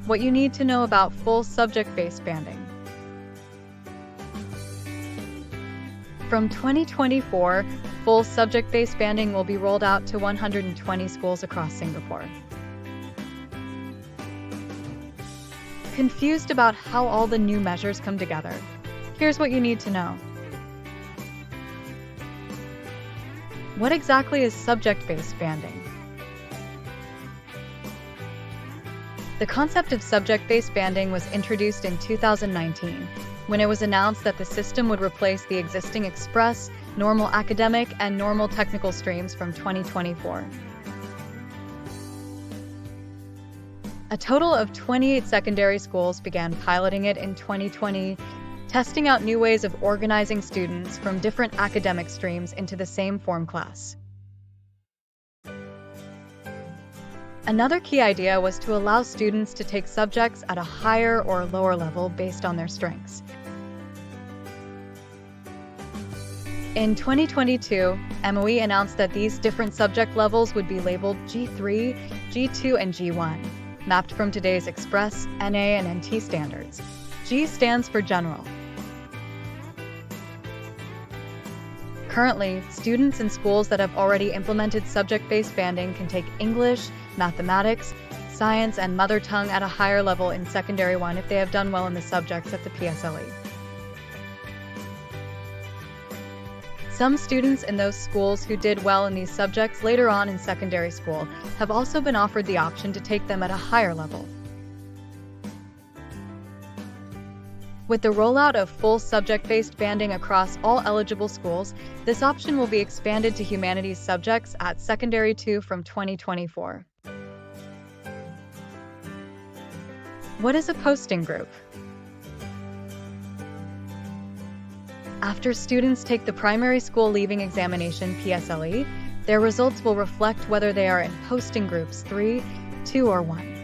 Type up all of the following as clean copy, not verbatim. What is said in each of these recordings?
What you need to know about full subject-based banding. From 2024, full subject-based banding will be rolled out to 120 schools across Singapore. Confused about how all the new measures come together? Here's what you need to know. What exactly is subject-based banding? The concept of subject-based banding was introduced in 2019, when it was announced that the system would replace the existing express, normal academic, and normal technical streams from 2024. A total of 28 secondary schools began piloting it in 2020, testing out new ways of organizing students from different academic streams into the same form class. Another key idea was to allow students to take subjects at a higher or lower level based on their strengths. In 2022, MOE announced that these different subject levels would be labeled G3, G2, and G1, mapped from today's Express, NA, and NT standards. G stands for General. Currently, students in schools that have already implemented subject-based banding can take English, mathematics, science, and mother tongue at a higher level in Secondary 1 if they have done well in the subjects at the PSLE. Some students in those schools who did well in these subjects later on in secondary school have also been offered the option to take them at a higher level. With the rollout of full subject-based banding across all eligible schools, this option will be expanded to humanities subjects at Secondary 2 from 2024. What is a posting group? After students take the primary school leaving examination PSLE, their results will reflect whether they are in posting groups 3, 2, or 1.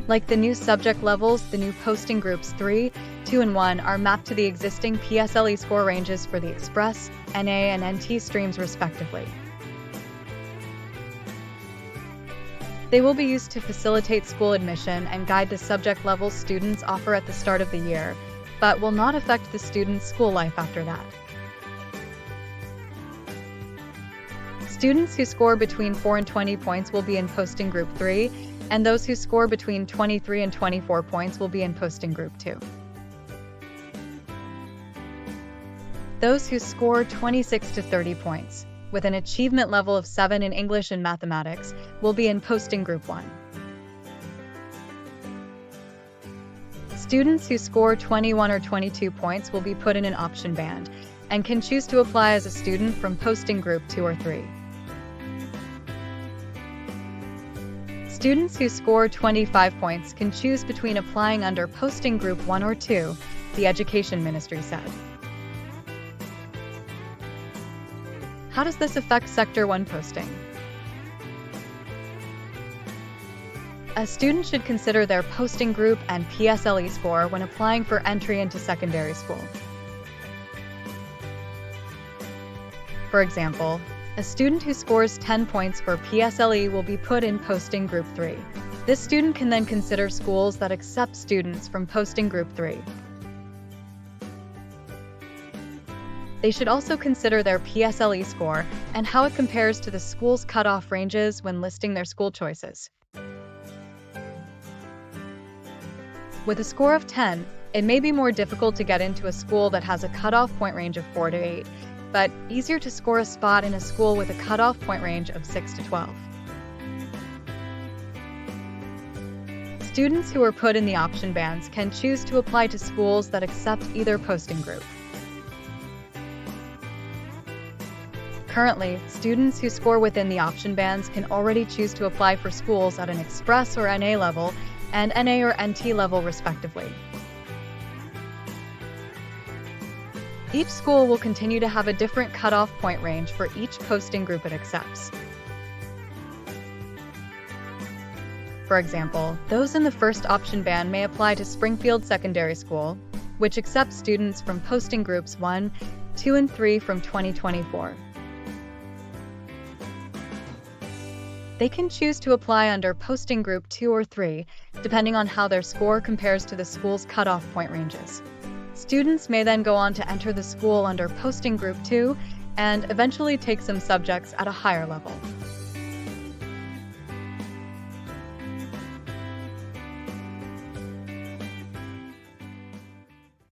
Like the new subject levels, the new posting groups 3, 2, and 1 are mapped to the existing PSLE score ranges for the Express, NA, and NT streams respectively. They will be used to facilitate school admission and guide the subject levels students offer at the start of the year, but will not affect the student's school life after that. Students who score between 4 and 20 points will be in posting group 3, and those who score between 23 and 24 points will be in posting group 2. Those who score 26 to 30 points, with an achievement level of 7 in English and mathematics, will be in posting group 1. Students who score 21 or 22 points will be put in an option band, and can choose to apply as a student from posting group 2 or 3. Students who score 25 points can choose between applying under posting group 1 or 2, the Education Ministry said. How does this affect Sector 1 posting? A student should consider their posting group and PSLE score when applying for entry into secondary school. For example, a student who scores 10 points for PSLE will be put in posting group 3. This student can then consider schools that accept students from posting group 3. They should also consider their PSLE score and how it compares to the school's cutoff ranges when listing their school choices. With a score of 10, it may be more difficult to get into a school that has a cutoff point range of 4 to 8, but easier to score a spot in a school with a cutoff point range of 6 to 12. Students who are put in the option bands can choose to apply to schools that accept either posting group. Currently, students who score within the option bands can already choose to apply for schools at an Express or NA level and NA or NT level respectively. Each school will continue to have a different cutoff point range for each posting group it accepts. For example, those in the first option band may apply to Springfield Secondary School, which accepts students from posting groups 1, 2, and 3 from 2024. They can choose to apply under posting group 2 or 3, depending on how their score compares to the school's cutoff point ranges. Students may then go on to enter the school under posting group 2 and eventually take some subjects at a higher level.